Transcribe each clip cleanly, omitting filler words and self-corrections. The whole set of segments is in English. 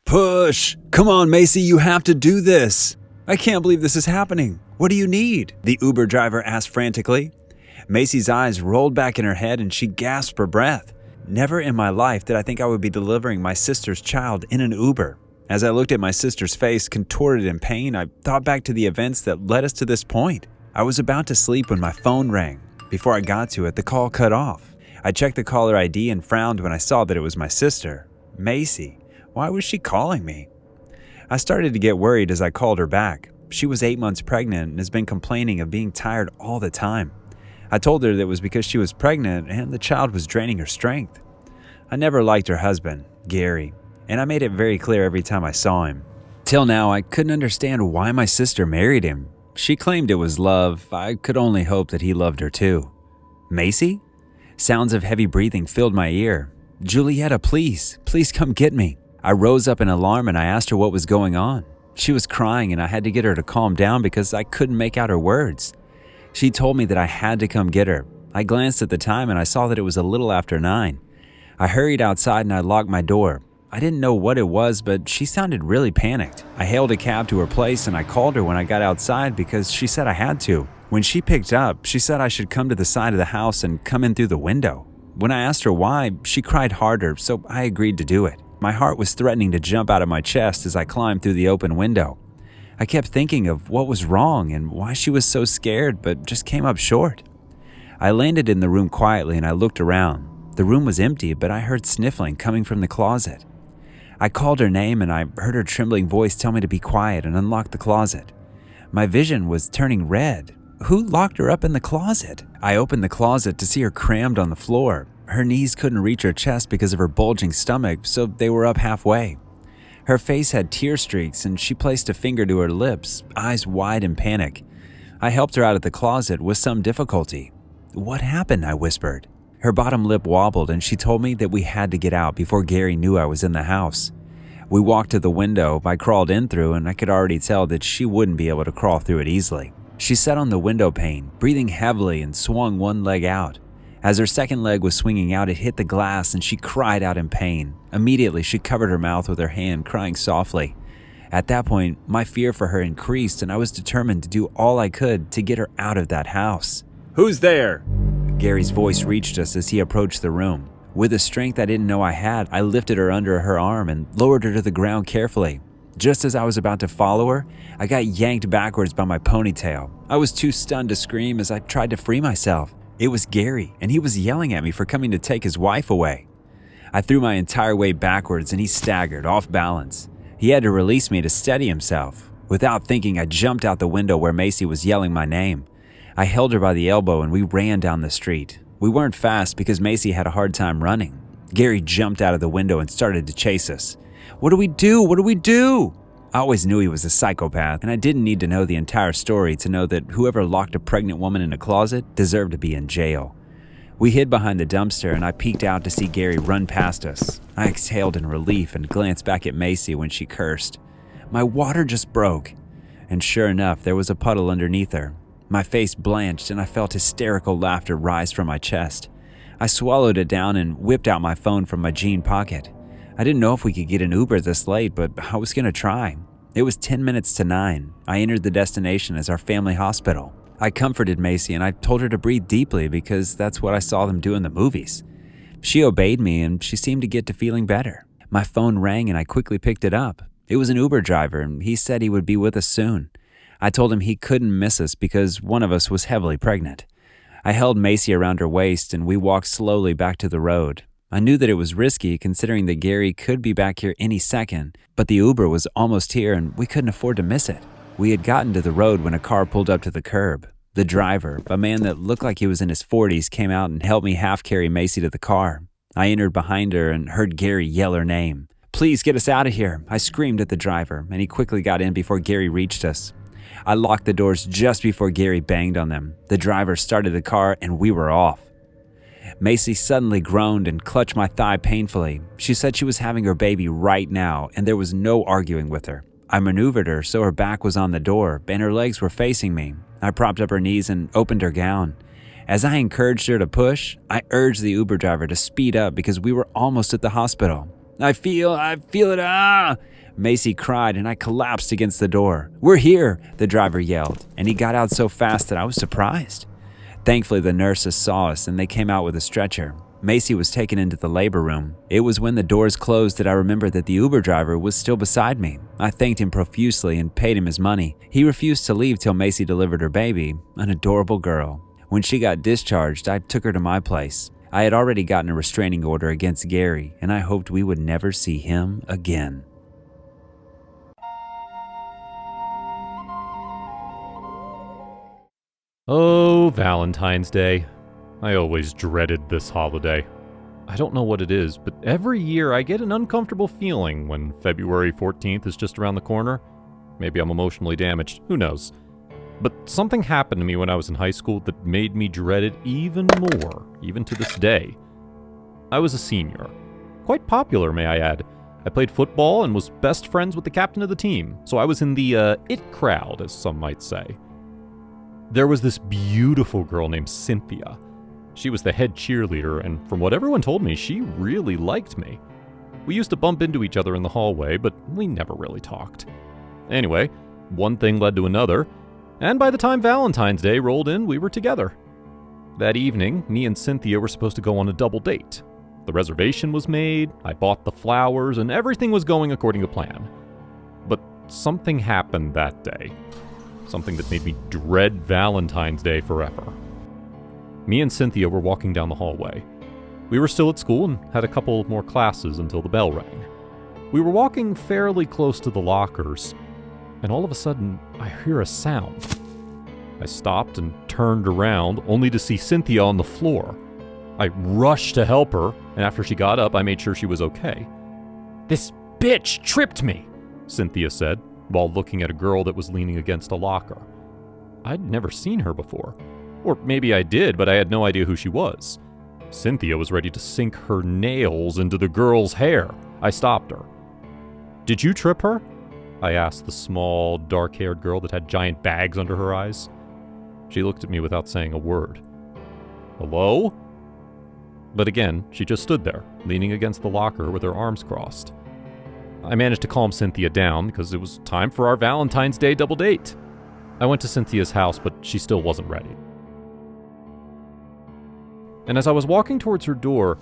Push! Come on, Macy, you have to do this! I can't believe this is happening. What do you need? The Uber driver asked frantically. Macy's eyes rolled back in her head and she gasped for breath. Never in my life did I think I would be delivering my sister's child in an Uber. As I looked at my sister's face contorted in pain, I thought back to the events that led us to this point. I was about to sleep when my phone rang. Before I got to it, the call cut off. I checked the caller ID and frowned when I saw that it was my sister, Macy. Why was she calling me? I started to get worried as I called her back. She was 8 months pregnant and has been complaining of being tired all the time. I told her that it was because she was pregnant and the child was draining her strength. I never liked her husband, Gary, and I made it very clear every time I saw him. Till now, I couldn't understand why my sister married him. She claimed it was love. I could only hope that he loved her too. Macy? Sounds of heavy breathing filled my ear. Julietta, please come get me. I rose up in alarm and I asked her what was going on. She was crying and I had to get her to calm down because I couldn't make out her words. She told me that I had to come get her. I glanced at the time and I saw that it was a little after 9. I hurried outside and I locked my door. I didn't know what it was, but she sounded really panicked. I hailed a cab to her place and I called her when I got outside because she said I had to. When she picked up, she said I should come to the side of the house and come in through the window. When I asked her why, she cried harder, so I agreed to do it. My heart was threatening to jump out of my chest as I climbed through the open window. I kept thinking of what was wrong and why she was so scared, but just came up short. I landed in the room quietly and I looked around. The room was empty, but I heard sniffling coming from the closet. I called her name and I heard her trembling voice tell me to be quiet and unlock the closet. My vision was turning red. Who locked her up in the closet? I opened the closet to see her crammed on the floor. Her knees couldn't reach her chest because of her bulging stomach, so they were up halfway. Her face had tear streaks and she placed a finger to her lips, eyes wide in panic. I helped her out of the closet with some difficulty. What happened? I whispered. Her bottom lip wobbled and she told me that we had to get out before Gary knew I was in the house. We walked to the window. I crawled in through and I could already tell that she wouldn't be able to crawl through it easily. She sat on the window pane, breathing heavily and swung one leg out. As her second leg was swinging out, it hit the glass and she cried out in pain. Immediately, she covered her mouth with her hand, crying softly. At that point, my fear for her increased and I was determined to do all I could to get her out of that house. Who's there? Gary's voice reached us as he approached the room. With a strength I didn't know I had, I lifted her under her arm and lowered her to the ground carefully. Just as I was about to follow her, I got yanked backwards by my ponytail. I was too stunned to scream as I tried to free myself. It was Gary, and he was yelling at me for coming to take his wife away. I threw my entire weight backwards and he staggered, off balance. He had to release me to steady himself. Without thinking, I jumped out the window where Macy was yelling my name. I held her by the elbow and we ran down the street. We weren't fast because Macy had a hard time running. Gary jumped out of the window and started to chase us. What do we do? What do we do? I always knew he was a psychopath, and I didn't need to know the entire story to know that whoever locked a pregnant woman in a closet deserved to be in jail. We hid behind the dumpster, and I peeked out to see Gary run past us. I exhaled in relief and glanced back at Macy when she cursed. My water just broke. And sure enough, there was a puddle underneath her. My face blanched, and I felt hysterical laughter rise from my chest. I swallowed it down and whipped out my phone from my jean pocket. I didn't know if we could get an Uber this late, but I was going to try. It was 10 minutes to 9. I entered the destination as our family hospital. I comforted Macy and I told her to breathe deeply because that's what I saw them do in the movies. She obeyed me and she seemed to get to feeling better. My phone rang and I quickly picked it up. It was an Uber driver and he said he would be with us soon. I told him he couldn't miss us because one of us was heavily pregnant. I held Macy around her waist and we walked slowly back to the road. I knew that it was risky considering that Gary could be back here any second, but the Uber was almost here and we couldn't afford to miss it. We had gotten to the road when a car pulled up to the curb. The driver, a man that looked like he was in his 40s, came out and helped me half carry Macy to the car. I entered behind her and heard Gary yell her name. "Please get us out of here," I screamed at the driver, and he quickly got in before Gary reached us. I locked the doors just before Gary banged on them. The driver started the car and we were off. Macy suddenly groaned and clutched my thigh painfully. She said she was having her baby right now and there was no arguing with her. I maneuvered her so her back was on the door and her legs were facing me. I propped up her knees and opened her gown. As I encouraged her to push, I urged the Uber driver to speed up because we were almost at the hospital. I feel it, ah! Macy cried and I collapsed against the door. "We're here," the driver yelled, and he got out so fast that I was surprised. Thankfully, the nurses saw us and they came out with a stretcher. Macy was taken into the labor room. It was when the doors closed that I remembered that the Uber driver was still beside me. I thanked him profusely and paid him his money. He refused to leave till Macy delivered her baby, an adorable girl. When she got discharged, I took her to my place. I had already gotten a restraining order against Gary, and I hoped we would never see him again. Oh, Valentine's Day. I always dreaded this holiday. I don't know what it is, but every year I get an uncomfortable feeling when February 14th is just around the corner. Maybe I'm emotionally damaged, who knows? But something happened to me when I was in high school that made me dread it even more, even to this day. I was a senior. Quite popular, may I add. I played football and was best friends with the captain of the team, so I was in the it crowd, as some might say. There was this beautiful girl named Cynthia. She was the head cheerleader, and from what everyone told me, she really liked me. We used to bump into each other in the hallway, but we never really talked. Anyway, one thing led to another, and by the time Valentine's Day rolled in, we were together. That evening, me and Cynthia were supposed to go on a double date. The reservation was made, I bought the flowers, and everything was going according to plan. But something happened that day. Something that made me dread Valentine's Day forever. Me and Cynthia were walking down the hallway. We were still at school and had a couple more classes until the bell rang. We were walking fairly close to the lockers, and all of a sudden, I hear a sound. I stopped and turned around, only to see Cynthia on the floor. I rushed to help her, and after she got up, I made sure she was okay. "This bitch tripped me," Cynthia said, while looking at a girl that was leaning against a locker. I'd never seen her before. Or maybe I did, but I had no idea who she was. Cynthia was ready to sink her nails into the girl's hair. I stopped her. "Did you trip her?" I asked the small, dark-haired girl that had giant bags under her eyes. She looked at me without saying a word. "Hello?" But again, she just stood there, leaning against the locker with her arms crossed. I managed to calm Cynthia down because it was time for our Valentine's Day double date. I went to Cynthia's house, but she still wasn't ready. And as I was walking towards her door,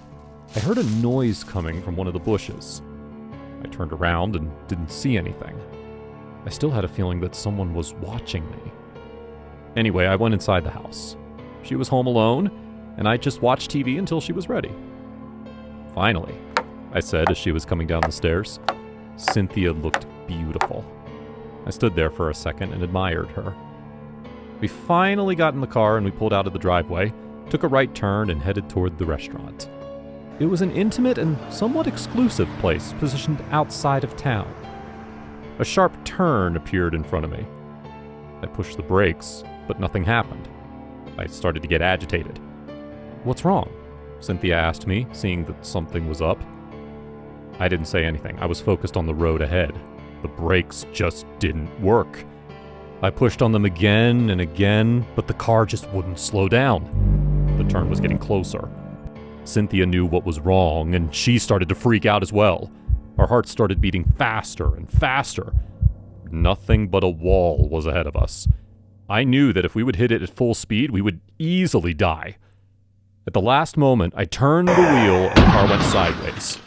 I heard a noise coming from one of the bushes. I turned around and didn't see anything. I still had a feeling that someone was watching me. Anyway, I went inside the house. She was home alone, and I just watched TV until she was ready. "Finally," I said as she was coming down the stairs. Cynthia looked beautiful. I stood there for a second and admired her. We finally got in the car and we pulled out of the driveway, took a right turn, and headed toward the restaurant. It was an intimate and somewhat exclusive place positioned outside of town. A sharp turn appeared in front of me. I pushed the brakes, but nothing happened. I started to get agitated. "What's wrong?" Cynthia asked me, seeing that something was up. I didn't say anything. I was focused on the road ahead. The brakes just didn't work. I pushed on them again and again, but the car just wouldn't slow down. The turn was getting closer. Cynthia knew what was wrong, and she started to freak out as well. Our hearts started beating faster and faster. Nothing but a wall was ahead of us. I knew that if we would hit it at full speed, we would easily die. At the last moment, I turned the wheel and the car went sideways.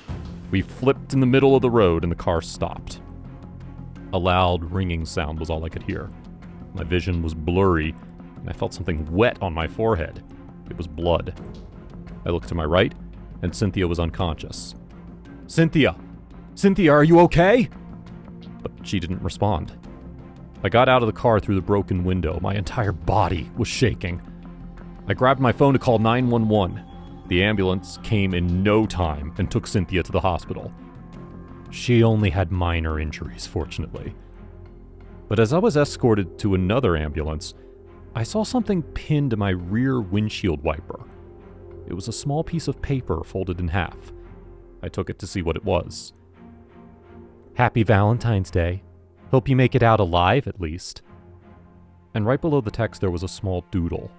We flipped in the middle of the road and the car stopped. A loud ringing sound was all I could hear. My vision was blurry, and I felt something wet on my forehead. It was blood. I looked to my right, and Cynthia was unconscious. Cynthia, are you okay?" But she didn't respond. I got out of the car through the broken window. My entire body was shaking. I grabbed my phone to call 911. The ambulance came in no time and took Cynthia to the hospital. She only had minor injuries, fortunately. But as I was escorted to another ambulance, I saw something pinned to my rear windshield wiper. It was a small piece of paper folded in half. I took it to see what it was. "Happy Valentine's Day. Hope you make it out alive, at least." And right below the text there was a small doodle.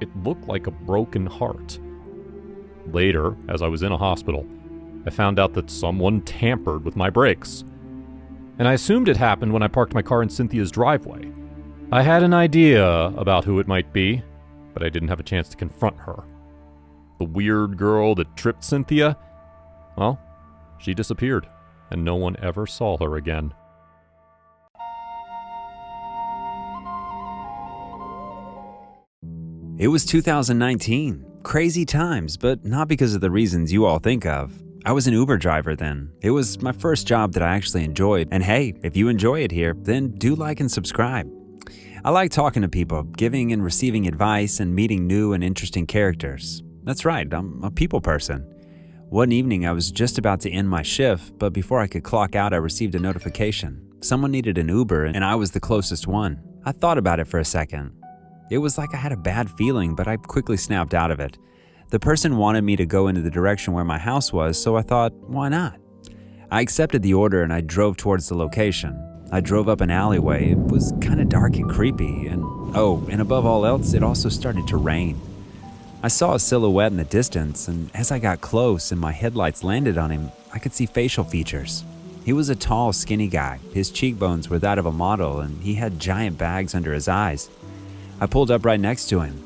It looked like a broken heart. Later, as I was in a hospital, I found out that someone tampered with my brakes. And I assumed it happened when I parked my car in Cynthia's driveway. I had an idea about who it might be, but I didn't have a chance to confront her. The weird girl that tripped Cynthia? Well, she disappeared, and no one ever saw her again. It was 2019. Crazy times, but not because of the reasons you all think of. I was an Uber driver then. It was my first job that I actually enjoyed. And hey, if you enjoy it here, then do like and subscribe. I like talking to people, giving and receiving advice, and meeting new and interesting characters. That's right, I'm a people person. One evening, I was just about to end my shift, but before I could clock out, I received a notification. Someone needed an Uber, and I was the closest one. I thought about it for a second. It was like I had a bad feeling, but I quickly snapped out of it. The person wanted me to go into the direction where my house was, so I thought, why not? I accepted the order and I drove towards the location. I drove up an alleyway. It was kind of dark and creepy, and above all else, it also started to rain. I saw a silhouette in the distance, and as I got close and my headlights landed on him, I could see facial features. He was a tall, skinny guy. His cheekbones were that of a model, and he had giant bags under his eyes. I pulled up right next to him.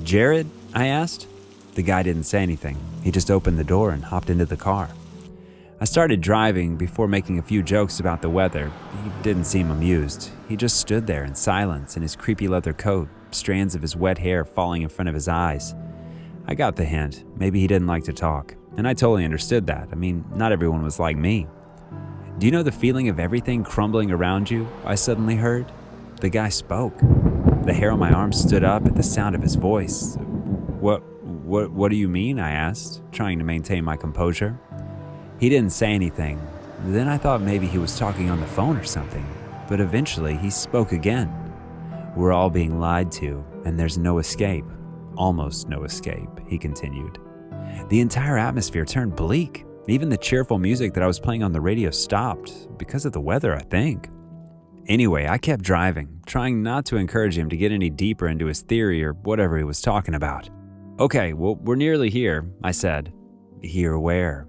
Jared? I asked. The guy didn't say anything. He just opened the door and hopped into the car. I started driving before making a few jokes about the weather. He didn't seem amused. He just stood there in silence in his creepy leather coat, strands of his wet hair falling in front of his eyes. I got the hint. Maybe he didn't like to talk. And I totally understood that. I mean, not everyone was like me. Do you know the feeling of everything crumbling around you? I suddenly heard. The guy spoke. The hair on my arm stood up at the sound of his voice. What do you mean? I asked, trying to maintain my composure. He didn't say anything. Then I thought maybe he was talking on the phone or something. But eventually he spoke again. We're all being lied to, and there's no escape. Almost no escape, he continued. The entire atmosphere turned bleak. Even the cheerful music that I was playing on the radio stopped, because of the weather, I think. Anyway, I kept driving, trying not to encourage him to get any deeper into his theory or whatever he was talking about. Okay, well, we're nearly here, I said. Here where?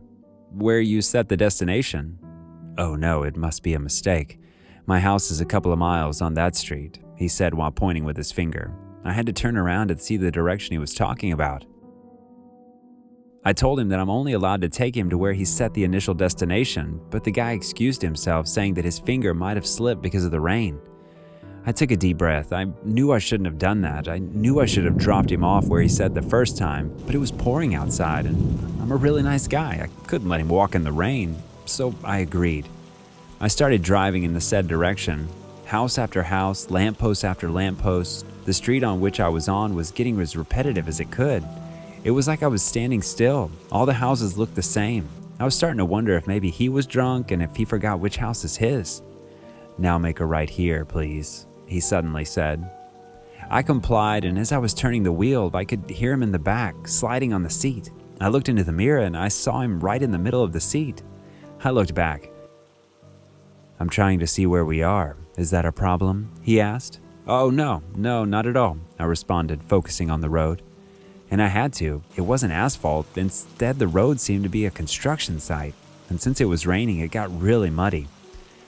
Where you set the destination. Oh no, it must be a mistake. My house is a couple of miles on that street, he said while pointing with his finger. I had to turn around and see the direction he was talking about. I told him that I'm only allowed to take him to where he set the initial destination, but the guy excused himself, saying that his finger might have slipped because of the rain. I took a deep breath. I knew I shouldn't have done that. I knew I should have dropped him off where he said the first time, but it was pouring outside, and I'm a really nice guy. I couldn't let him walk in the rain, so I agreed. I started driving in the said direction. House after house, lamppost after lamppost. The street on which I was on was getting as repetitive as it could. It was like I was standing still. All the houses looked the same. I was starting to wonder if maybe he was drunk and if he forgot which house is his. Now make a right here, please, he suddenly said. I complied, and as I was turning the wheel, I could hear him in the back, sliding on the seat. I looked into the mirror and I saw him right in the middle of the seat. I looked back. I'm trying to see where we are. Is that a problem? He asked. Oh, no, not at all, I responded, focusing on the road. And I had to. It wasn't asphalt. Instead, the road seemed to be a construction site. And since it was raining, it got really muddy.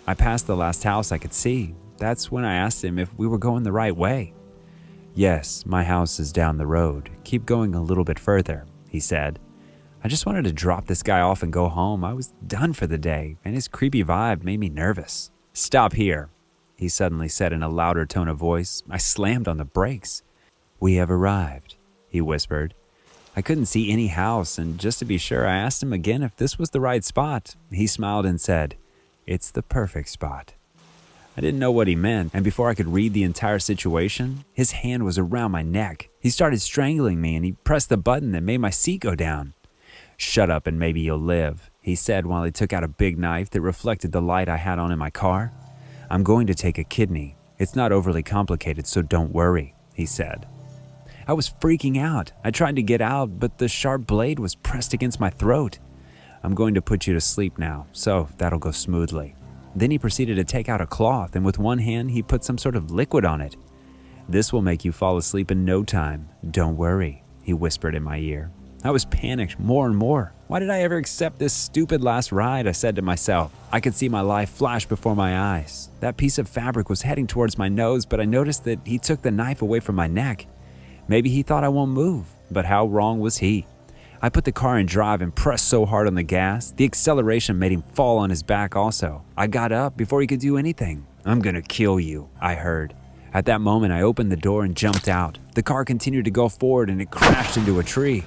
I passed the last house I could see. That's when I asked him if we were going the right way. Yes, my house is down the road. Keep going a little bit further, he said. I just wanted to drop this guy off and go home. I was done for the day, and his creepy vibe made me nervous. Stop here, he suddenly said in a louder tone of voice. I slammed on the brakes. We have arrived, he whispered. I couldn't see any house, and just to be sure, I asked him again if this was the right spot. He smiled and said, It's the perfect spot. I didn't know what he meant, and before I could read the entire situation, his hand was around my neck. He started strangling me, and he pressed the button that made my seat go down. Shut up and maybe you'll live, he said while he took out a big knife that reflected the light I had on in my car. I'm going to take a kidney. It's not overly complicated, so don't worry, he said. I was freaking out. I tried to get out, but the sharp blade was pressed against my throat. I'm going to put you to sleep now, so that'll go smoothly. Then he proceeded to take out a cloth, and with one hand, he put some sort of liquid on it. This will make you fall asleep in no time. Don't worry, he whispered in my ear. I was panicked more and more. Why did I ever accept this stupid last ride, I said to myself. I could see my life flash before my eyes. That piece of fabric was heading towards my nose, but I noticed that he took the knife away from my neck. Maybe he thought I won't move, but how wrong was he? I put the car in drive and pressed so hard on the gas, the acceleration made him fall on his back also. I got up before he could do anything. "I'm gonna kill you," I heard. At that moment, I opened the door and jumped out. The car continued to go forward and it crashed into a tree.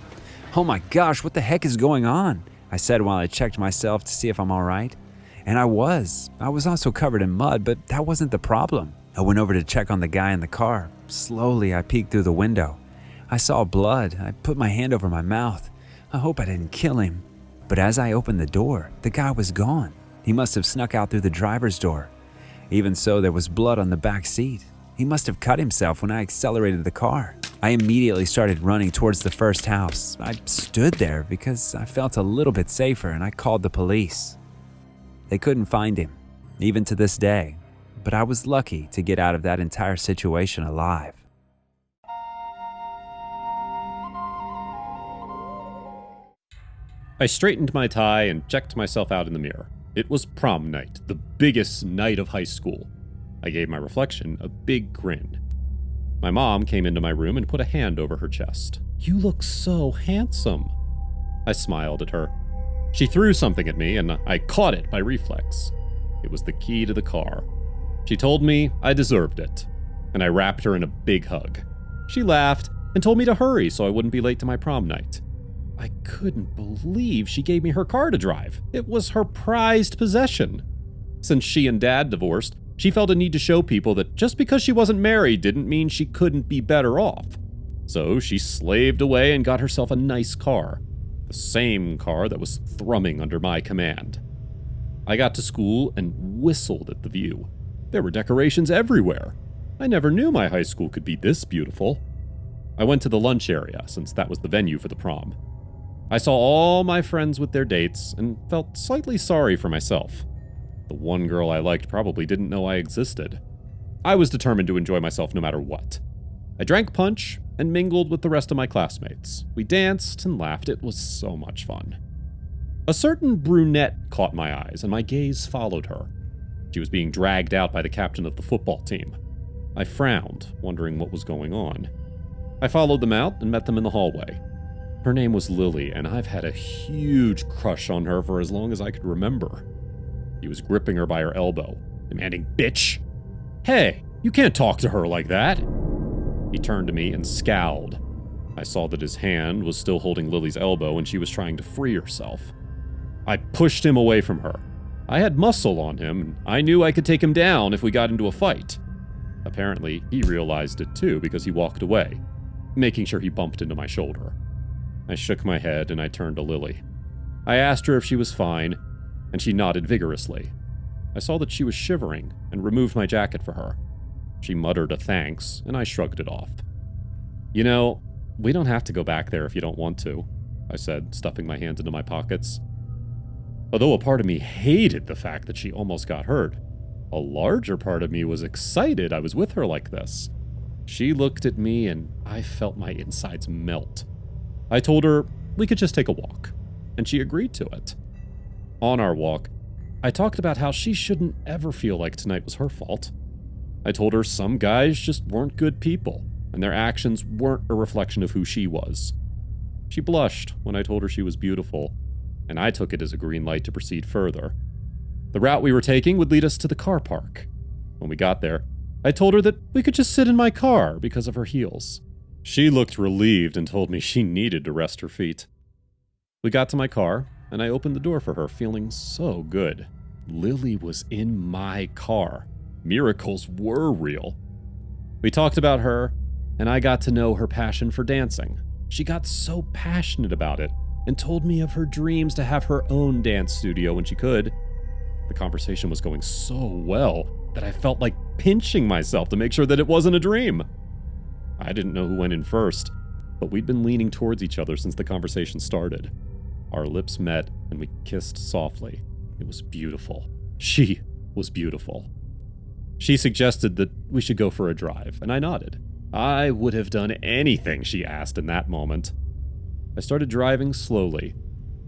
"Oh my gosh, what the heck is going on?" I said while I checked myself to see if I'm all right. And I was. I was also covered in mud, but that wasn't the problem. I went over to check on the guy in the car. Slowly, I peeked through the window. I saw blood. I put my hand over my mouth. I hope I didn't kill him. But as I opened the door, the guy was gone. He must have snuck out through the driver's door. Even so, there was blood on the back seat. He must have cut himself when I accelerated the car. I immediately started running towards the first house. I stood there because I felt a little bit safer and I called the police. They couldn't find him, even to this day, but I was lucky to get out of that entire situation alive. I straightened my tie and checked myself out in the mirror. It was prom night, the biggest night of high school. I gave my reflection a big grin. My mom came into my room and put a hand over her chest. "You look so handsome." I smiled at her. She threw something at me and I caught it by reflex. It was the key to the car. She told me I deserved it, and I wrapped her in a big hug. She laughed and told me to hurry so I wouldn't be late to my prom night. I couldn't believe she gave me her car to drive. It was her prized possession. Since she and Dad divorced, she felt a need to show people that just because she wasn't married didn't mean she couldn't be better off. So she slaved away and got herself a nice car. The same car that was thrumming under my command. I got to school and whistled at the view. There were decorations everywhere. I never knew my high school could be this beautiful. I went to the lunch area since that was the venue for the prom. I saw all my friends with their dates and felt slightly sorry for myself. The one girl I liked probably didn't know I existed. I was determined to enjoy myself no matter what. I drank punch and mingled with the rest of my classmates. We danced and laughed. It was so much fun. A certain brunette caught my eyes and my gaze followed her. She was being dragged out by the captain of the football team. I frowned, wondering what was going on. I followed them out and met them in the hallway. Her name was Lily, and I've had a huge crush on her for as long as I could remember. He was gripping her by her elbow, demanding, "Bitch! Hey, you can't talk to her like that!" He turned to me and scowled. I saw that his hand was still holding Lily's elbow and she was trying to free herself. I pushed him away from her. I had muscle on him, and I knew I could take him down if we got into a fight. Apparently, he realized it too because he walked away, making sure he bumped into my shoulder. I shook my head and I turned to Lily. I asked her if she was fine, and she nodded vigorously. I saw that she was shivering and removed my jacket for her. She muttered a thanks, and I shrugged it off. "You know, we don't have to go back there if you don't want to," I said, stuffing my hands into my pockets. Although a part of me hated the fact that she almost got hurt, a larger part of me was excited I was with her like this. She looked at me and I felt my insides melt. I told her we could just take a walk, and she agreed to it. On our walk, I talked about how she shouldn't ever feel like tonight was her fault. I told her some guys just weren't good people, and their actions weren't a reflection of who she was. She blushed when I told her she was beautiful, and I took it as a green light to proceed further. The route we were taking would lead us to the car park. When we got there, I told her that we could just sit in my car because of her heels. She looked relieved and told me she needed to rest her feet. We got to my car, and I opened the door for her, feeling so good. Lily was in my car. Miracles were real. We talked about her, and I got to know her passion for dancing. She got so passionate about it and told me of her dreams to have her own dance studio when she could. The conversation was going so well that I felt like pinching myself to make sure that it wasn't a dream. I didn't know who went in first, but we'd been leaning towards each other since the conversation started. Our lips met and we kissed softly. It was beautiful. She was beautiful. She suggested that we should go for a drive, and I nodded. I would have done anything she asked in that moment. I started driving slowly,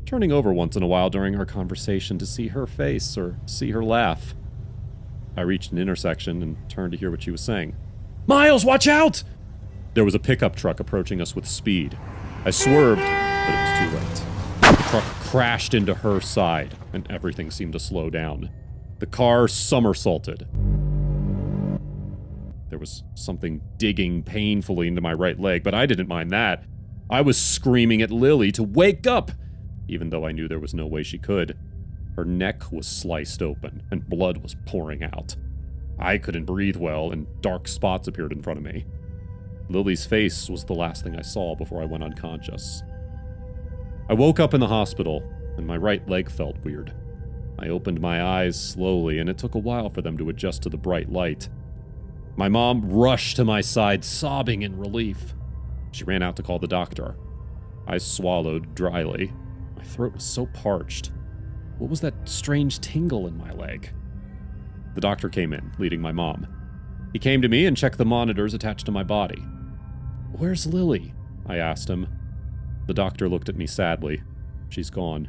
turning over once in a while during our conversation to see her face or see her laugh. I reached an intersection and turned to hear what she was saying. "Miles, watch out!" There was a pickup truck approaching us with speed. I swerved, but it was too late. The truck crashed into her side, and everything seemed to slow down. The car somersaulted. There was something digging painfully into my right leg, but I didn't mind that. I was screaming at Lily to wake up, even though I knew there was no way she could. Her neck was sliced open, and blood was pouring out. I couldn't breathe well, and dark spots appeared in front of me. Lily's face was the last thing I saw before I went unconscious. I woke up in the hospital, and my right leg felt weird. I opened my eyes slowly, and it took a while for them to adjust to the bright light. My mom rushed to my side, sobbing in relief. She ran out to call the doctor. I swallowed dryly. My throat was so parched. What was that strange tingle in my leg? The doctor came in, leading my mom. He came to me and checked the monitors attached to my body. "Where's Lily?" I asked him. The doctor looked at me sadly. "She's gone."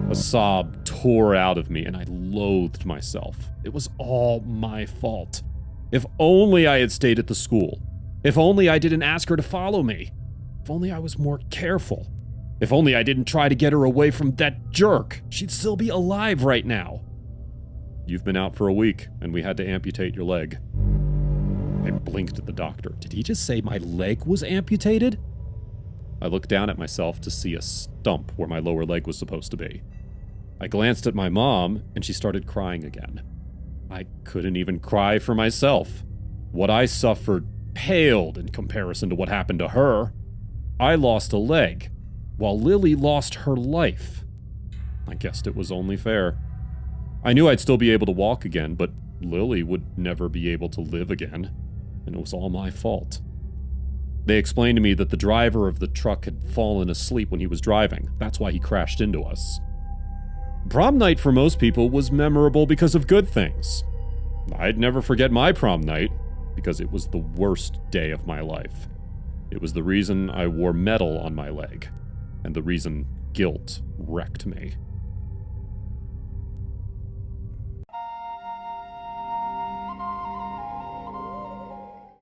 A sob tore out of me, and I loathed myself. It was all my fault. If only I had stayed at the school. If only I didn't ask her to follow me. If only I was more careful. If only I didn't try to get her away from that jerk. She'd still be alive right now. "You've been out for a week, and we had to amputate your leg." I blinked at the doctor. Did he just say my leg was amputated? I looked down at myself to see a stump where my lower leg was supposed to be. I glanced at my mom, and she started crying again. I couldn't even cry for myself. What I suffered paled in comparison to what happened to her. I lost a leg, while Lily lost her life. I guessed it was only fair. I knew I'd still be able to walk again, but Lily would never be able to live again, and it was all my fault. They explained to me that the driver of the truck had fallen asleep when he was driving. That's why he crashed into us. Prom night for most people was memorable because of good things. I'd never forget my prom night because it was the worst day of my life. It was the reason I wore metal on my leg, and the reason guilt wrecked me.